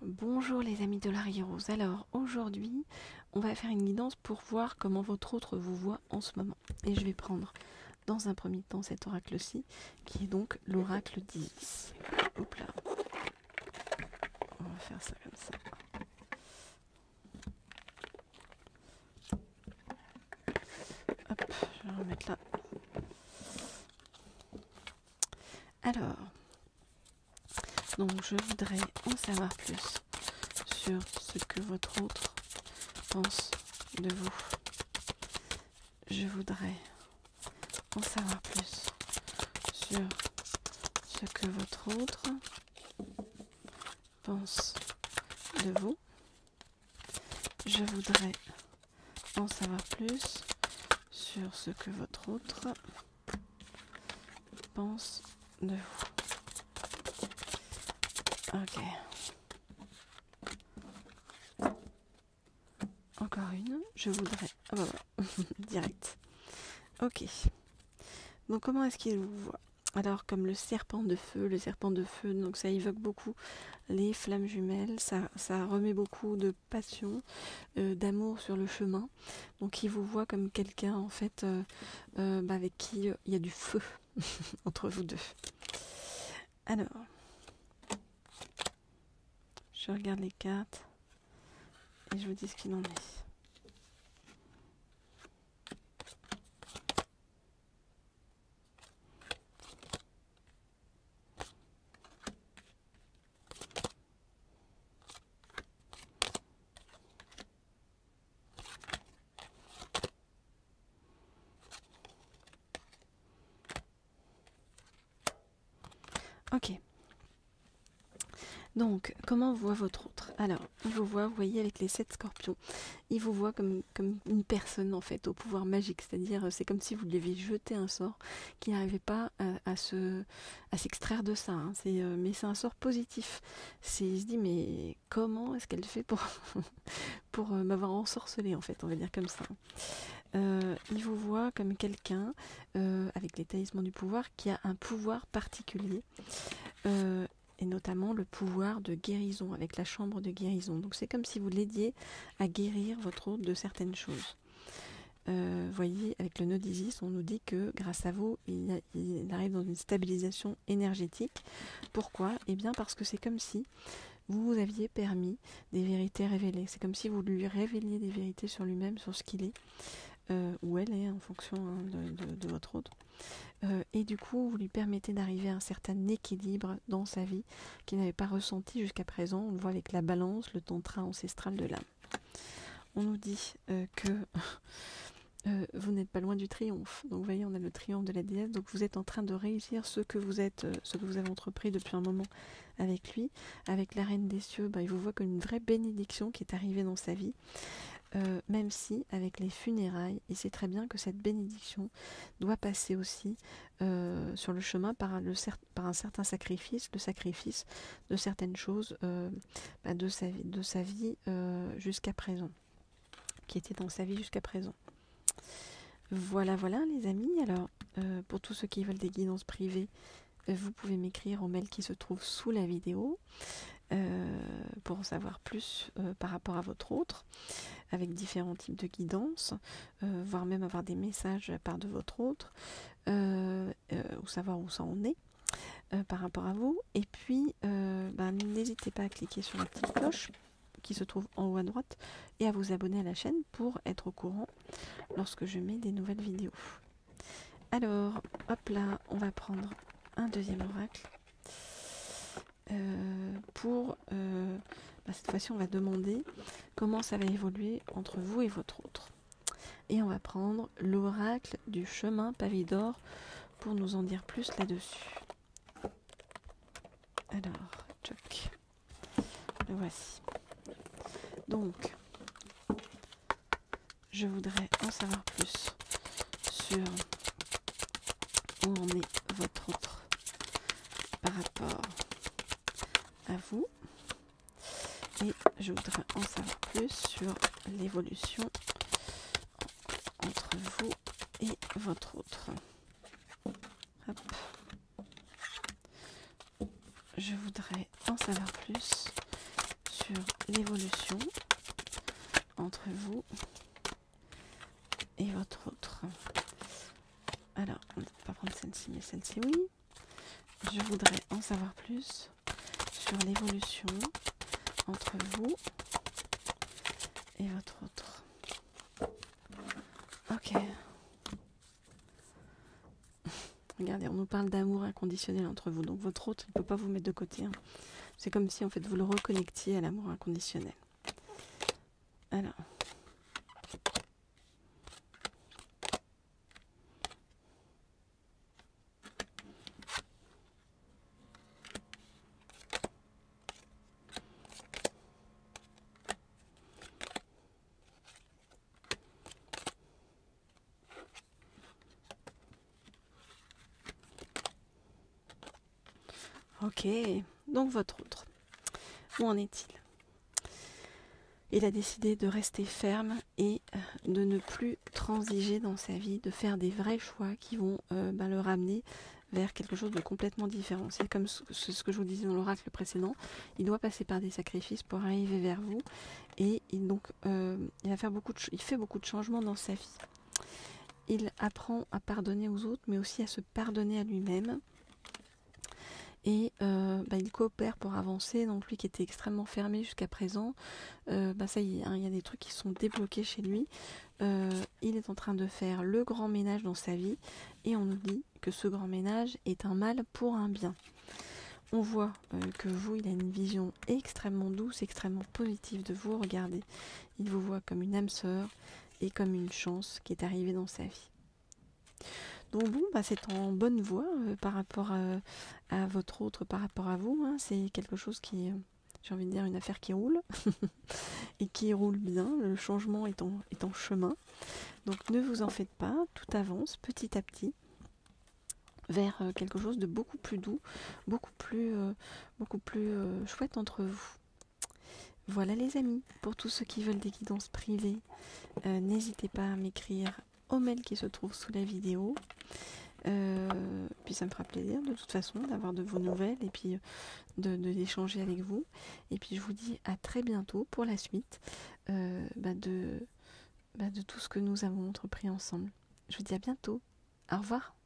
Bonjour les amis de l'Arrière-Rose. Alors aujourd'hui, on va faire une guidance pour voir comment votre autre vous voit en ce moment. Et je vais prendre dans un premier temps cet oracle-ci, qui est donc l'oracle d'Isis. Hop là. On va faire ça comme ça. Hop, je vais le remettre là. Alors, donc je voudrais en savoir plus sur ce que votre autre pense de vous. Je voudrais en savoir plus sur ce que votre autre pense de vous. Je voudrais en savoir plus sur ce que votre autre pense de vous. Ok. Encore une. Je voudrais... Ah bah voilà. Direct. Ok. Donc comment est-ce qu'il vous voit? Alors comme le serpent de feu, donc ça évoque beaucoup les flammes jumelles, ça remet beaucoup de passion, d'amour sur le chemin. Donc il vous voit comme quelqu'un en fait avec qui il y a du feu entre vous deux. Alors, je regarde les cartes et je vous dis ce qu'il en est. Ok. Donc, comment voit votre autre? Alors, il vous voit, vous voyez, avec les 7 scorpions, il vous voit comme une personne, en fait, au pouvoir magique. C'est-à-dire, c'est comme si vous lui aviez jeté un sort qui n'arrivait pas à s'extraire de ça. Hein. Mais c'est un sort positif. Il se dit, mais comment est-ce qu'elle fait pour m'avoir ensorcelé, en fait, on va dire comme ça. Il vous voit comme quelqu'un, avec les talismans du pouvoir, qui a un pouvoir particulier. Et notamment le pouvoir de guérison, avec la chambre de guérison. Donc c'est comme si vous l'aidiez à guérir votre hôte de certaines choses. Voyez, avec le nœud d'Isis, on nous dit que grâce à vous, il arrive dans une stabilisation énergétique. Pourquoi? Eh bien parce que c'est comme si vous aviez permis des vérités révélées. C'est comme si vous lui révéliez des vérités sur lui-même, sur ce qu'il est, ou elle est, en fonction de votre hôte. Et du coup, vous lui permettez d'arriver à un certain équilibre dans sa vie qu'il n'avait pas ressenti jusqu'à présent. On le voit avec la balance, le tantra ancestral de l'âme. On nous dit que vous n'êtes pas loin du triomphe. Donc vous voyez, on a le triomphe de la déesse. Donc vous êtes en train de réussir ce que vous avez entrepris depuis un moment avec lui. Avec la reine des cieux, il vous voit comme une vraie bénédiction qui est arrivée dans sa vie. Même si avec les funérailles, il sait très bien que cette bénédiction doit passer aussi sur le chemin par un certain sacrifice, le sacrifice de certaines choses de sa vie jusqu'à présent, qui était dans sa vie jusqu'à présent. Voilà les amis. Alors pour tous ceux qui veulent des guidances privées, vous pouvez m'écrire au mail qui se trouve sous la vidéo pour en savoir plus par rapport à votre autre, avec différents types de guidances, voire même avoir des messages à part de votre autre, ou savoir où ça en est par rapport à vous. Et puis, n'hésitez pas à cliquer sur la petite cloche qui se trouve en haut à droite et à vous abonner à la chaîne pour être au courant lorsque je mets des nouvelles vidéos. Alors, hop là, on va prendre un deuxième oracle. Cette fois-ci, on va demander comment ça va évoluer entre vous et votre autre. Et on va prendre l'oracle du chemin pavé d'or pour nous en dire plus là-dessus. Alors, tchoc, le voici. Donc, je voudrais en savoir plus sur où en est votre autre par rapport à vous. Et je voudrais en savoir plus sur l'évolution entre vous et votre autre. Hop. Je voudrais en savoir plus sur l'évolution entre vous et votre autre. Alors, on ne va pas prendre celle-ci, mais celle-ci, oui. Je voudrais en savoir plus sur l'évolution entre vous et votre autre. Ok. Regardez, on nous parle d'amour inconditionnel entre vous. Donc votre autre, il ne peut pas vous mettre de côté. Hein. C'est comme si en fait vous le reconnectiez à l'amour inconditionnel. Alors. Ok, donc votre autre, où en est-il? Il a décidé de rester ferme et de ne plus transiger dans sa vie, de faire des vrais choix qui vont le ramener vers quelque chose de complètement différent. C'est comme ce que je vous disais dans l'oracle précédent, il doit passer par des sacrifices pour arriver vers vous et il fait beaucoup de changements dans sa vie. Il apprend à pardonner aux autres mais aussi à se pardonner à lui-même. Et il coopère pour avancer. Donc lui qui était extrêmement fermé jusqu'à présent, ça y est, hein, il y a des trucs qui sont débloqués chez lui. Il est en train de faire le grand ménage dans sa vie et on nous dit que ce grand ménage est un mal pour un bien. On voit que vous, il a une vision extrêmement douce, extrêmement positive de vous. Regardez, il vous voit comme une âme sœur et comme une chance qui est arrivée dans sa vie. Donc bon, c'est en bonne voie par rapport à votre autre, par rapport à vous. Hein. C'est quelque chose qui, j'ai envie de dire, une affaire qui roule et qui roule bien. Le changement est en chemin. Donc ne vous en faites pas, tout avance petit à petit vers quelque chose de beaucoup plus doux, beaucoup plus chouette entre vous. Voilà les amis, pour tous ceux qui veulent des guidances privées, n'hésitez pas à m'écrire au mail qui se trouve sous la vidéo. Puis ça me fera plaisir de toute façon d'avoir de vos nouvelles et puis d'échanger avec vous. Et puis je vous dis à très bientôt pour la suite de tout ce que nous avons entrepris ensemble. Je vous dis à bientôt. Au revoir.